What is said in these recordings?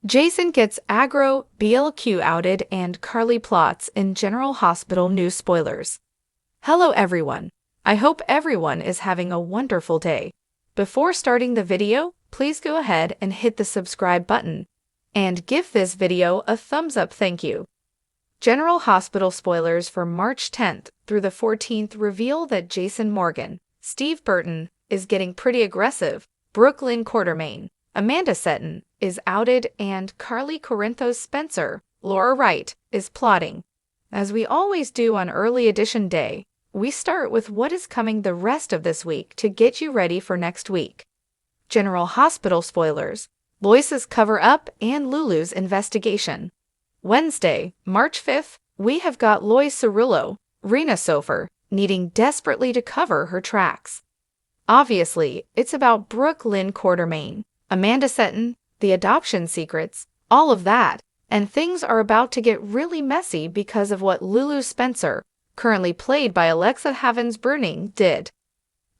Jason gets aggro, BLQ outed, and Carly plots in General Hospital new spoilers. Hello everyone. I hope everyone is having a wonderful day. Before starting the video, please go ahead and hit the subscribe button. And give this video a thumbs up, thank you. General Hospital spoilers for March 10th through the 14th reveal that Jason Morgan, Steve Burton, is getting pretty aggressive, Brooklyn Quartermain, Amanda Seton, is outed, and Carly Corinthos Spencer, Laura Wright, is plotting. As we always do on early edition day, we start with what is coming the rest of this week to get you ready for next week. General Hospital spoilers, Lois's cover-up and Lulu's investigation. Wednesday, March 5th, we have got Lois Cirillo, Rena Sofer, needing desperately to cover her tracks. Obviously, it's about Brooklyn Quartermain, Amanda Seton, the adoption secrets, all of that, and things are about to get really messy because of what Lulu Spencer, currently played by Alexa Havens-Bruning, did.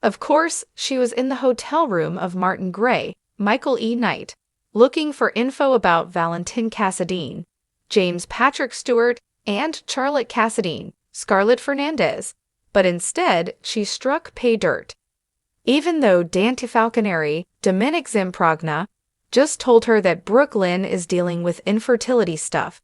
Of course, she was in the hotel room of Martin Gray, Michael E. Knight, looking for info about Valentin Cassadine, James Patrick Stewart, and Charlotte Cassadine, Scarlett Fernandez, but instead she struck pay dirt. Even though Dante Falconeri, Dominic Zimprogna, just told her that Brooklyn is dealing with infertility stuff,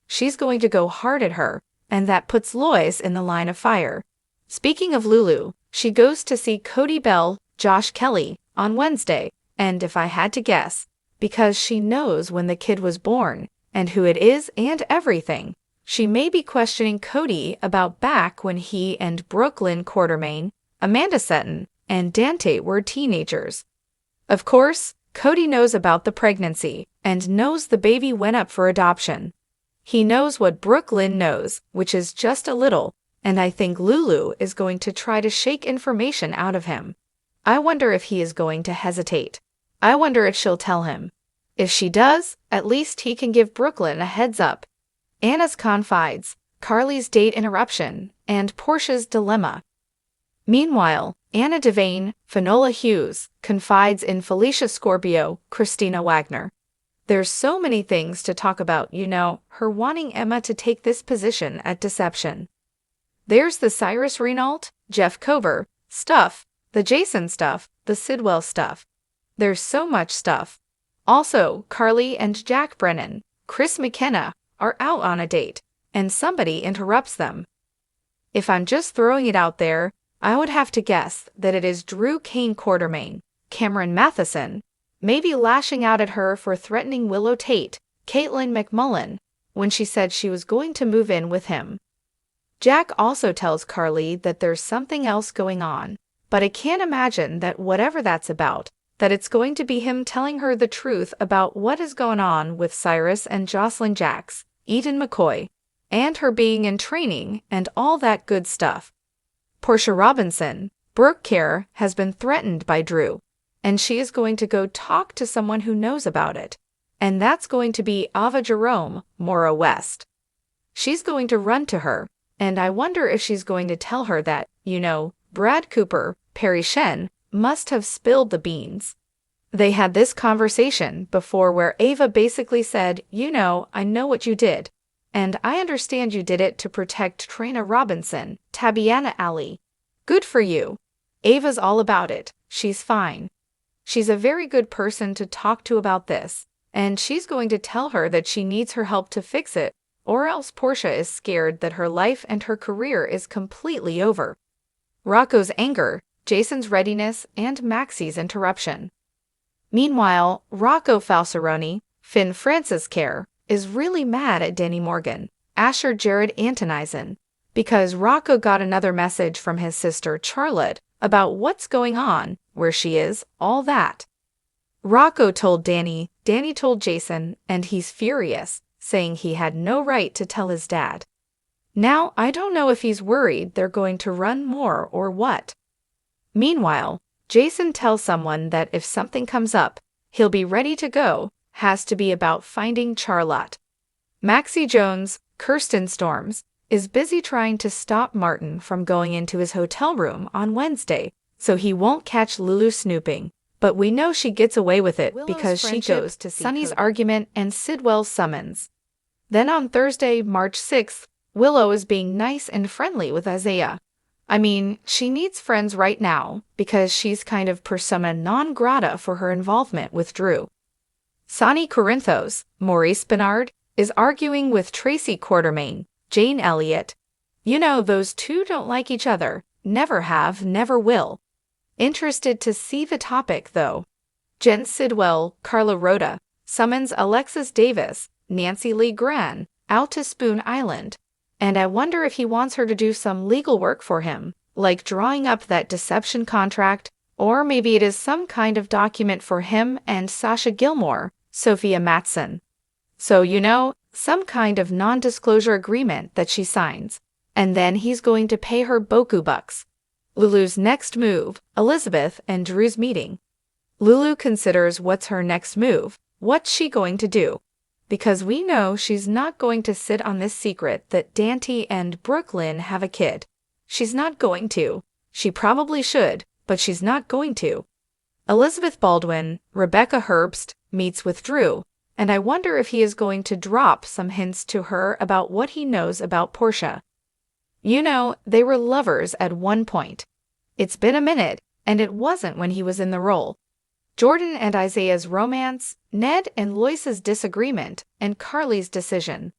she's going to go hard at her, and that puts Lois in the line of fire. Speaking of Lulu, she goes to see Cody Bell, Josh Kelly, on Wednesday, and if I had to guess, because she knows when the kid was born, and who it is and everything, she may be questioning Cody about back when he and Brooklyn Quartermain, Amanda Seton, and Dante were teenagers. Of course, Cody knows about the pregnancy and knows the baby went up for adoption. He knows what Brooklyn knows, which is just a little, and I think Lulu is going to try to shake information out of him. I wonder if he is going to hesitate. I wonder if she'll tell him. If she does, at least he can give Brooklyn a heads up. Anna's confides, Carly's date interruption, and Portia's dilemma. Meanwhile, Anna Devane, Finola Hughes, confides in Felicia Scorpio, Christina Wagner. There's so many things to talk about, her wanting Emma to take this position at deception. There's the Cyrus Renault, Jeff Cover stuff, the Jason stuff, the Sidwell stuff. There's so much stuff. Also, Carly and Jack Brennan, Chris McKenna, are out on a date, and somebody interrupts them. If I'm just throwing it out there, I would have to guess that it is Drew Kane Quartermain, Cameron Matheson, maybe lashing out at her for threatening Willow Tate, Caitlin McMullen, when she said she was going to move in with him. Jack also tells Carly that there's something else going on, but I can't imagine that whatever that's about, that it's going to be him telling her the truth about what is going on with Cyrus and Jocelyn Jacks, Eden McCoy, and her being in training and all that good stuff. Portia Robinson, Brooke Kerr, has been threatened by Drew, and she is going to go talk to someone who knows about it, and that's going to be Ava Jerome, Maura West. She's going to run to her, and I wonder if she's going to tell her that, Brad Cooper, Perry Shen, must have spilled the beans. They had this conversation before where Ava basically said, I know what you did, and I understand you did it to protect Trina Robinson, Tabiana Ali. Good for you. Ava's all about it. She's fine. She's a very good person to talk to about this, and she's going to tell her that she needs her help to fix it, or else Portia is scared that her life and her career is completely over. Rocco's anger, Jason's readiness, and Maxie's interruption. Meanwhile, Rocco Falseroni, Finn Francis Care, is really mad at Danny Morgan, Asher Jared Antonisen, because Rocco got another message from his sister Charlotte about what's going on, where she is, all that. Rocco told Danny, Danny told Jason, and he's furious, saying he had no right to tell his dad. Now, I don't know if he's worried they're going to run more or what. Meanwhile, Jason tells someone that if something comes up, he'll be ready to go, has to be about finding Charlotte. Maxie Jones, Kirsten Storms, is busy trying to stop Martin from going into his hotel room on Wednesday so he won't catch Lulu snooping, but we know she gets away with it Willow's because she friendship, goes to see Sunny's Cody. argument and Sidwell's summons. Then on Thursday, March 6th, Willow is being nice and friendly with Isaiah. I mean, she needs friends right now because she's kind of persona non grata for her involvement with Drew. Sonny Corinthos, Maurice Bernard, is arguing with Tracy Quartermain, Jane Elliott. You know, those two don't like each other, never have, never will. Interested to see the topic, though. Jen Sidwell, Carla Rhoda, summons Alexis Davis, Nancy Lee Gran, out to Spoon Island. And I wonder if he wants her to do some legal work for him, like drawing up that deception contract, or maybe it is some kind of document for him and Sasha Gilmore, Sophia Matson. So, you know, some kind of non-disclosure agreement that she signs. And then he's going to pay her boku bucks. Lulu's next move, Elizabeth and Drew's meeting. Lulu considers what's her next move, what's she going to do? Because we know she's not going to sit on this secret that Dante and Brooklyn have a kid. She's not going to. She probably should, but she's not going to. Elizabeth Baldwin, Rebecca Herbst, meets with Drew, and I wonder if he is going to drop some hints to her about what he knows about Portia. You know, they were lovers at one point. It's been a minute, and it wasn't when he was in the role. Jordan and Isaiah's romance, Ned and Lois's disagreement, and Carly's decision.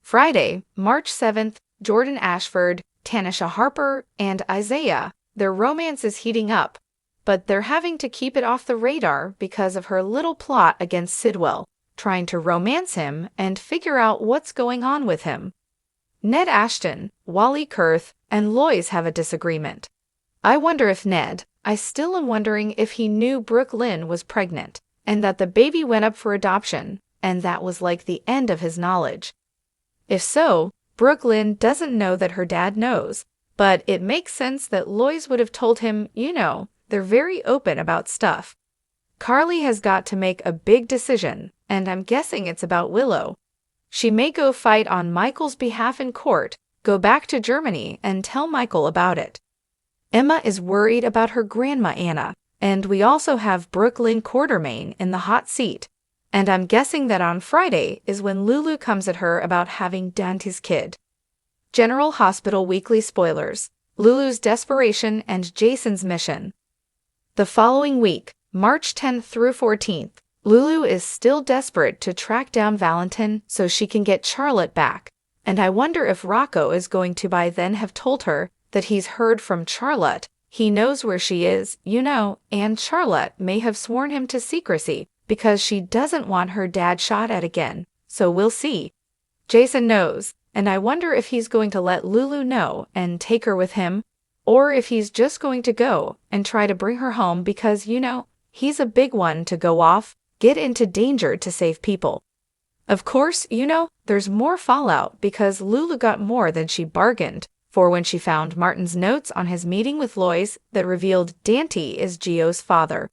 Friday, March 7th, Jordan Ashford, Tanisha Harper, and Isaiah. Their romance is heating up, but they're having to keep it off the radar because of her little plot against Sidwell, trying to romance him and figure out what's going on with him. Ned Ashton, Wally Kurth, and Lois have a disagreement. I wonder if Ned, I still am wondering if he knew Brooke Lynn was pregnant, and that the baby went up for adoption, and that was like the end of his knowledge. If so, Brooke Lynn doesn't know that her dad knows, but it makes sense that Lois would have told him, you know, they're very open about stuff. Carly has got to make a big decision, and I'm guessing it's about Willow. She may go fight on Michael's behalf in court, go back to Germany, and tell Michael about it. Emma is worried about her grandma Anna, and we also have Brooke Lynn Quartermain in the hot seat. And I'm guessing that on Friday is when Lulu comes at her about having Dante's kid. General Hospital Weekly Spoilers, Lulu's desperation and Jason's mission. The following week, March 10th through 14th, Lulu is still desperate to track down Valentin so she can get Charlotte back, and I wonder if Rocco is going to by then have told her that he's heard from Charlotte, he knows where she is, you know, and Charlotte may have sworn him to secrecy because she doesn't want her dad shot at again, so we'll see. Jason knows, and I wonder if he's going to let Lulu know and take her with him, or if he's just going to go and try to bring her home because, you know, he's a big one to go off, get into danger to save people. Of course, you know, there's more fallout because Lulu got more than she bargained for when she found Martin's notes on his meeting with Lois that revealed Dante is Gio's father.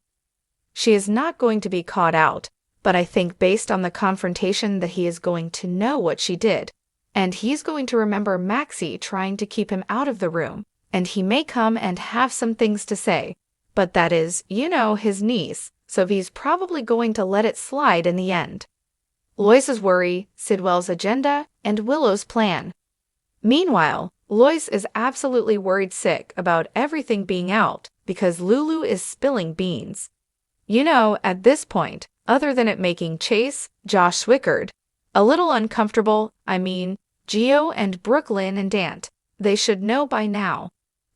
She is not going to be caught out, but I think based on the confrontation that he is going to know what she did, and he's going to remember Maxie trying to keep him out of the room, and he may come and have some things to say, but that is, you know, his niece, so he's probably going to let it slide in the end. Lois's worry, Sidwell's agenda, and Willow's plan. Meanwhile, Lois is absolutely worried sick about everything being out because Lulu is spilling beans. You know, at this point, other than it making Chase, Josh Swickard, a little uncomfortable, I mean, Gio and Brooke Lynn and Dant, they should know by now.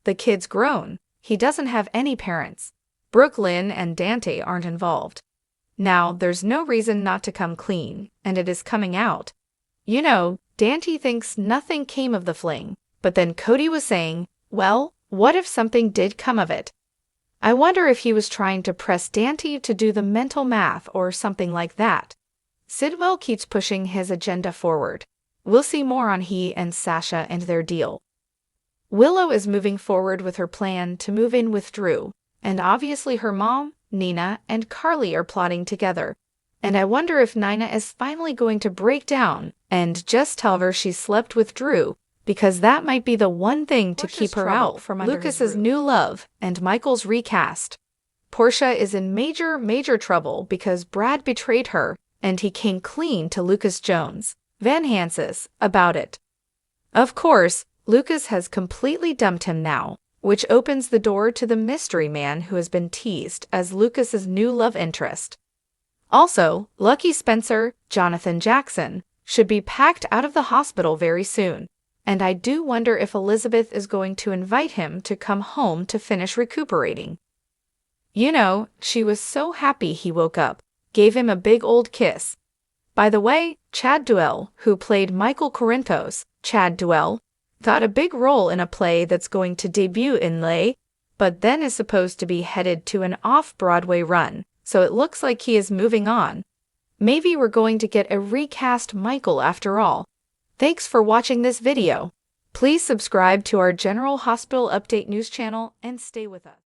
The kid's grown, he doesn't have any parents. Brooke Lynn and Dante aren't involved. Now, there's no reason not to come clean, and it is coming out. You know, Dante thinks nothing came of the fling, but then Cody was saying, well, what if something did come of it? I wonder if he was trying to press Dante to do the mental math or something like that. Sidwell keeps pushing his agenda forward. We'll see more on he and Sasha and their deal. Willow is moving forward with her plan to move in with Drew, and obviously her mom, Nina, and Carly are plotting together. And I wonder if Nina is finally going to break down and just tell her she slept with Drew, because that might be the one thing to keep her out from under Lucas's new love and Michael's recast. Portia is in major trouble because Brad betrayed her, and he came clean to Lucas Jones, Van Hansis, about it. Of course, Lucas has completely dumped him now, which opens the door to the mystery man who has been teased as Lucas's new love interest. Also, Lucky Spencer, Jonathan Jackson, should be packed out of the hospital very soon, and I do wonder if Elizabeth is going to invite him to come home to finish recuperating. You know, she was so happy he woke up, gave him a big old kiss. By the way, Chad Duell, who played Michael Corinthos, Chad Duell, got a big role in a play that's going to debut in LA, but then is supposed to be headed to an off-Broadway run, so it looks like he is moving on. Maybe we're going to get a recast Michael after all. Thanks for watching this video. Please subscribe to our General Hospital Update news channel and stay with us.